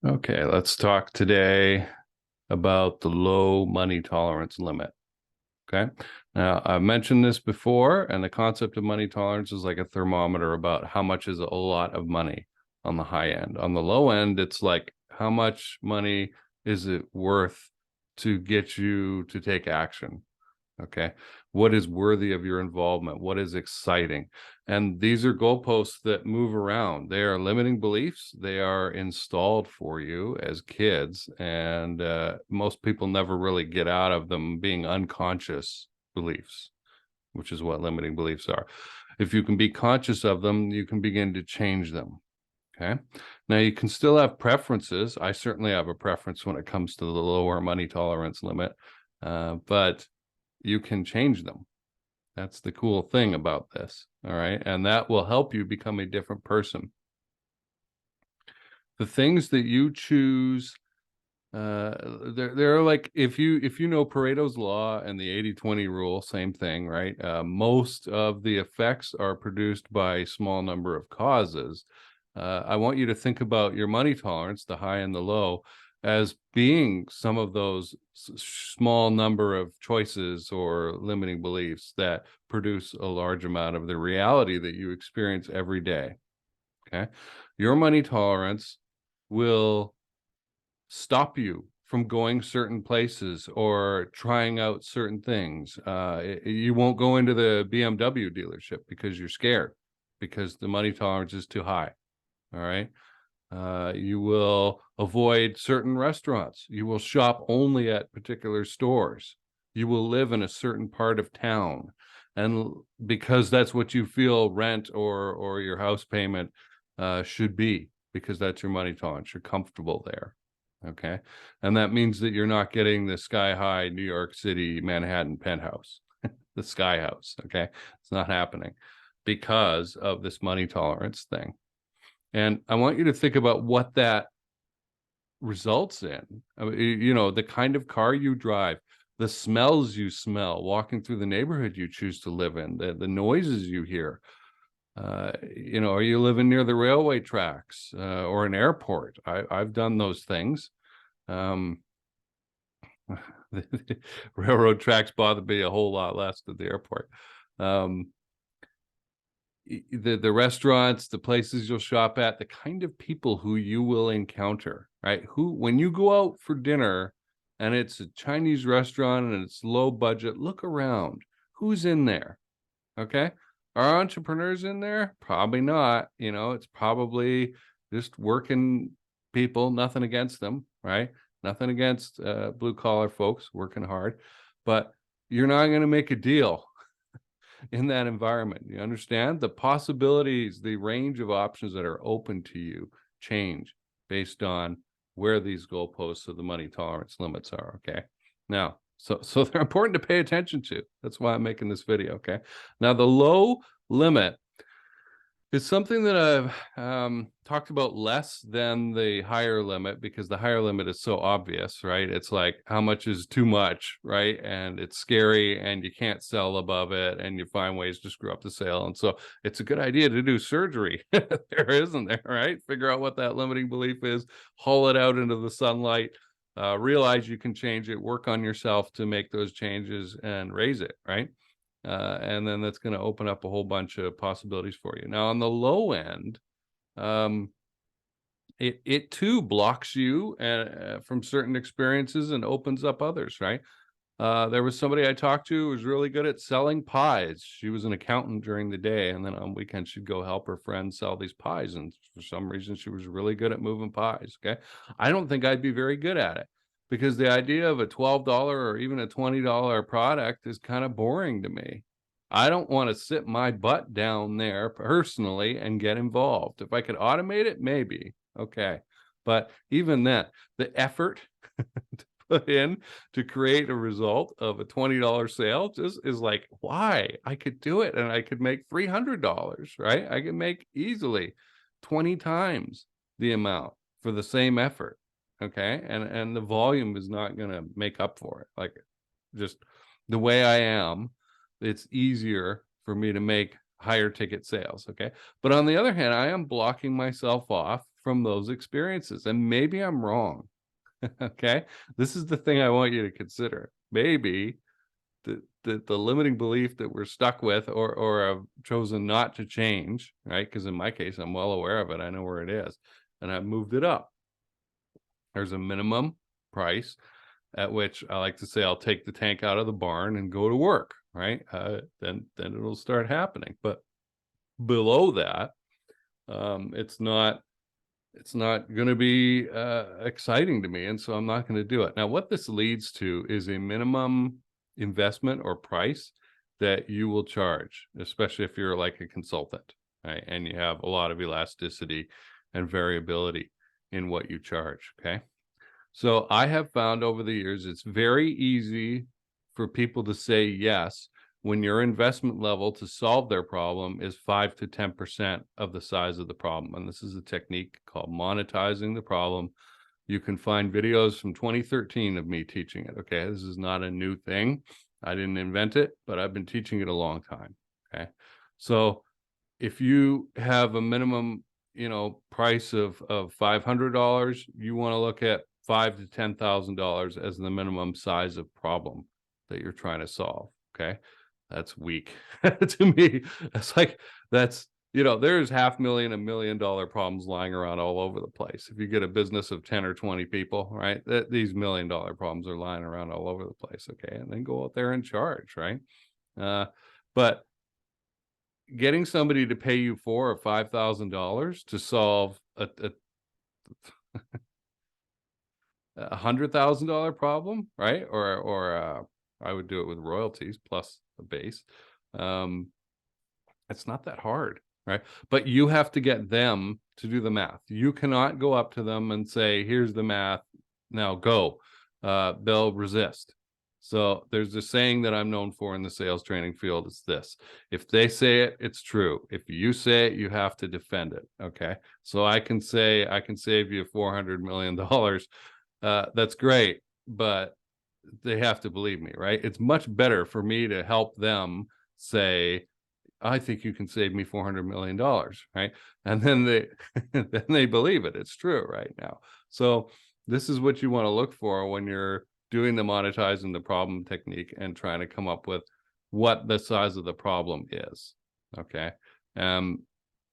Okay, let's talk today about the low money tolerance limit. Okay. Now, I've mentioned this before, and the concept of money tolerance is like a thermometer about how much is a lot of money on the high end. On the low end, it's like how much money is it worth to get you to take action? Okay. What is worthy of your involvement? What is exciting? And these are goalposts that move around. They are limiting beliefs. They are installed for you as kids. And most people never really get out of them being unconscious beliefs, which is what limiting beliefs are. If you can be conscious of them, you can begin to change them. Okay. Now you can still have preferences. I certainly have a preference when it comes to the lower money tolerance limit, but you can change them. That's the cool thing about this. All right. And that will help you become a different person. The things that you choose, they're like if you know Pareto's law and the 80-20 rule, same thing, right? Most of the effects are produced by a small number of causes. I want you to think about your money tolerance, the high and the low, as being some of those small number of choices or limiting beliefs that produce a large amount of the reality that you experience every day. Okay. Your money tolerance will stop you from going certain places or trying out certain things. You won't go into the BMW dealership because you're scared, because the money tolerance is too high. All right. You will avoid certain restaurants. You will shop only at particular stores. You will live in a certain part of town. And because that's what you feel rent or your house payment should be, because that's your money tolerance. You're comfortable there. Okay. And that means that you're not getting the sky high New York City, Manhattan penthouse, the sky house. Okay. It's not happening because of this money tolerance thing. And I want you to think about what that results in. I mean, you know, the kind of car you drive, the smells you smell walking through the neighborhood you choose to live in, the noises you hear. You know, are you living near the railway tracks or an airport? I've done those things. Um, the railroad tracks bother me a whole lot less than the airport. Um, the restaurants, the places you'll shop at, the kind of people who you will encounter, right? Who, when you go out for dinner and it's a Chinese restaurant and it's low budget, look around. Who's in there? Okay. Are entrepreneurs in there? Probably not. You know, it's probably just working people, nothing against them, right? Nothing against blue collar folks working hard, but you're not going to make a deal in that environment. You understand the possibilities, the range of options that are open to you change based on where these goalposts of the money tolerance limits are. Okay. Now, so they're important to pay attention to. That's why I'm making this video. Okay. Now, the low limit it's something that I've talked about less than the higher limit, because the higher limit is so obvious, right? It's like how much is too much, right? And it's scary and you can't sell above it and you find ways to screw up the sale. And so it's a good idea to do surgery. There isn't there, right? Figure out what that limiting belief is, haul it out into the sunlight, realize you can change it, work on yourself to make those changes and raise it, right? And then that's going to open up a whole bunch of possibilities for you. Now, on the low end, it too blocks you from certain experiences and opens up others, right? There was somebody I talked to who was really good at selling pies. She was an accountant during the day, and then on weekends she'd go help her friends sell these pies. And for some reason, she was really good at moving pies. Okay, I don't think I'd be very good at it, because the idea of a $12 or even a $20 product is kind of boring to me. I don't want to sit my butt down there personally and get involved. If I could automate it, maybe. Okay. But even then, the effort put in to create a result of a $20 sale just is like, why? I could do it and I could make $300, right? I can make easily 20 times the amount for the same effort. Okay. And the volume is not going to make up for it. Like, just the way I am, it's easier for me to make higher ticket sales. Okay. But on the other hand, I am blocking myself off from those experiences. And maybe I'm wrong. Okay. This is the thing I want you to consider. Maybe the limiting belief that we're stuck with or have chosen not to change, right? Because in my case, I'm well aware of it. I know where it is, and I've moved it up. There's a minimum price at which I like to say I'll take the tank out of the barn and go to work, right? Then it'll start happening. But below that, it's not going to be exciting to me, and so I'm not going to do it. Now, what this leads to is a minimum investment or price that you will charge, especially if you're like a consultant, right? And you have a lot of elasticity and variability in what you charge, okay? So I have found over the years, it's very easy for people to say yes when your investment level to solve their problem is 5 to 10% of the size of the problem. And this is a technique called monetizing the problem. You can find videos from 2013 of me teaching it. Okay. This is not a new thing. I didn't invent it, but I've been teaching it a long time. Okay. So if you have a minimum, price of $500, you want to look at $5,000 to $10,000 as the minimum size of problem that you're trying to solve. Okay. That's weak to me. It's like, there's $500,000, $1 million problems lying around all over the place. If you get a business of 10 or 20 people, right, these $1 million problems are lying around all over the place. Okay. And then go out there and charge, right? But getting somebody to pay you $4,000 or $5,000 to solve a $100,000 problem, right? Or I would do it with royalties plus a base. It's not that hard, right? But you have to get them to do the math. You cannot go up to them and say, "Here's the math. Now go." They'll resist. So there's a saying that I'm known for in the sales training field. It's this: if they say it, it's true. If you say it, you have to defend it. Okay. So I can say I can save you $400 million. That's great, but they have to believe me, right? It's much better for me to help them say, I think you can save me $400 million, right? And then they believe it. It's true right now. So this is what you want to look for when you're doing the monetizing the problem technique and trying to come up with what the size of the problem is. Okay.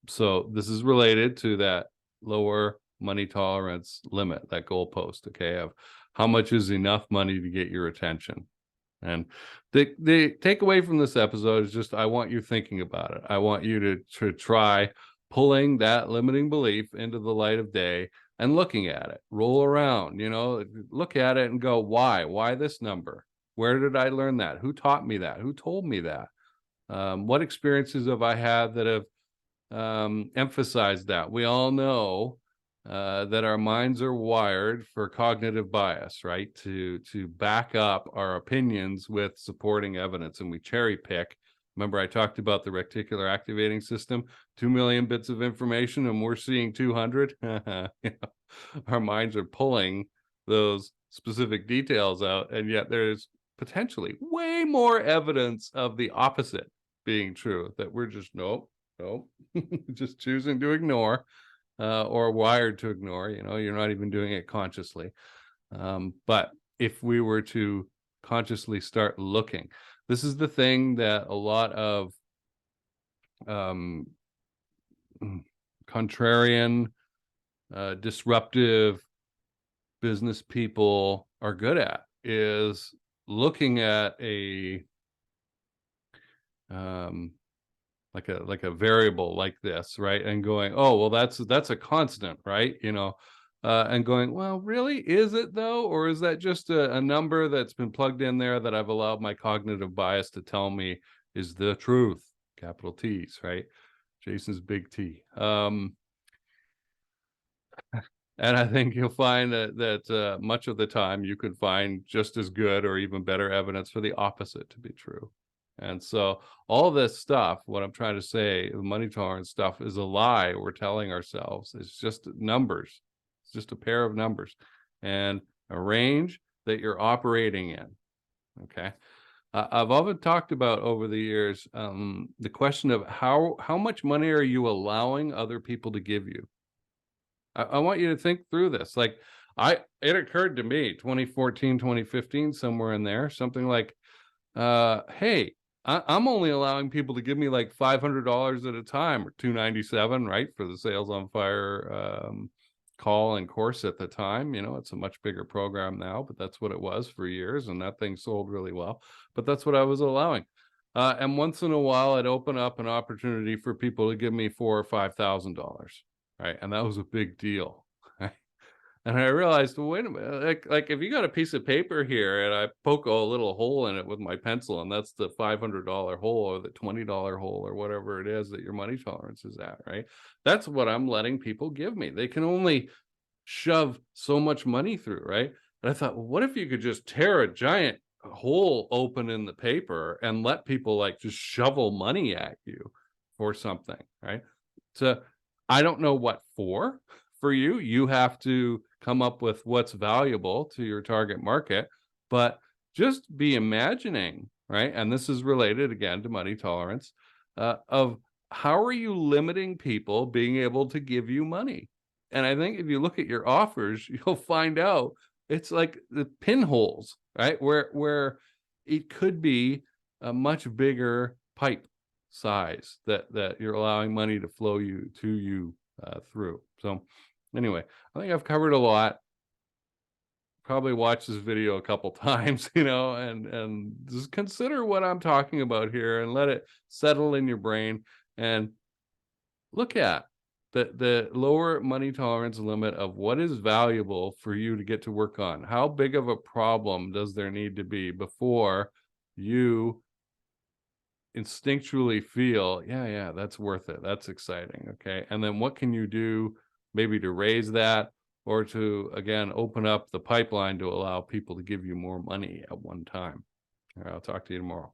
So this is related to that lower money tolerance limit, that goalpost, okay, of how much is enough money to get your attention. And the takeaway from this episode is just, I want you thinking about it. I want you to try pulling that limiting belief into the light of day and looking at it, roll around, look at it and go, why this number? Where did I learn that? Who taught me that? Who told me that? What experiences have I had that have emphasized that? We all know that our minds are wired for cognitive bias, right? To back up our opinions with supporting evidence, and we cherry pick. Remember, I talked about the reticular activating system, 2 million bits of information, and we're seeing 200. Our minds are pulling those specific details out, and yet there's potentially way more evidence of the opposite being true that we're just nope, just choosing to ignore. Or wired to ignore, you're not even doing it consciously. But if we were to consciously start looking, this is the thing that a lot of contrarian, disruptive business people are good at, is looking at a like a variable like this, right? And going, oh, well, that's a constant, right? And going, well, really, is it though? Or is that just a number that's been plugged in there that I've allowed my cognitive bias to tell me is the truth, capital T's, right? Jason's big T. And I think you'll find that much of the time you could find just as good or even better evidence for the opposite to be true. And so all this stuff, what I'm trying to say, the money tolerance stuff, is a lie we're telling ourselves. It's just numbers. It's just a pair of numbers and a range that you're operating in. Okay. I've often talked about over the years the question of how much money are you allowing other people to give you? I want you to think through this. Like it occurred to me 2014, 2015, somewhere in there, something like, hey, I'm only allowing people to give me like $500 at a time, or $297, right, for the Sales on Fire call and course at the time. You know, it's a much bigger program now, but that's what it was for years, and that thing sold really well. But that's what I was allowing. And once in a while, I'd open up an opportunity for people to give me $4,000 or $5,000, right? And that was a big deal. Right? And I realized, well, wait a minute, like if you got a piece of paper here and I poke a little hole in it with my pencil, and that's the $500 hole or the $20 hole or whatever it is that your money tolerance is at, right? That's what I'm letting people give me. They can only shove so much money through, right? And I thought, well, what if you could just tear a giant hole open in the paper and let people like just shovel money at you for something, right? So I don't know what for you. You have to come up with what's valuable to your target market, but just be imagining, right? And this is related again to money tolerance, of how are you limiting people being able to give you money? And I think if you look at your offers, you'll find out it's like the pinholes, right? Where it could be a much bigger pipe size that you're allowing money to flow to you through. So anyway, I think I've covered a lot. Probably watch this video a couple times, and just consider what I'm talking about here and let it settle in your brain, and look at the lower money tolerance limit of what is valuable for you to get to work on. How big of a problem does there need to be before you instinctually feel, yeah, that's worth it, that's exciting, okay? And then what can you do maybe to raise that, or to again open up the pipeline to allow people to give you more money at one time? All right, I'll talk to you tomorrow.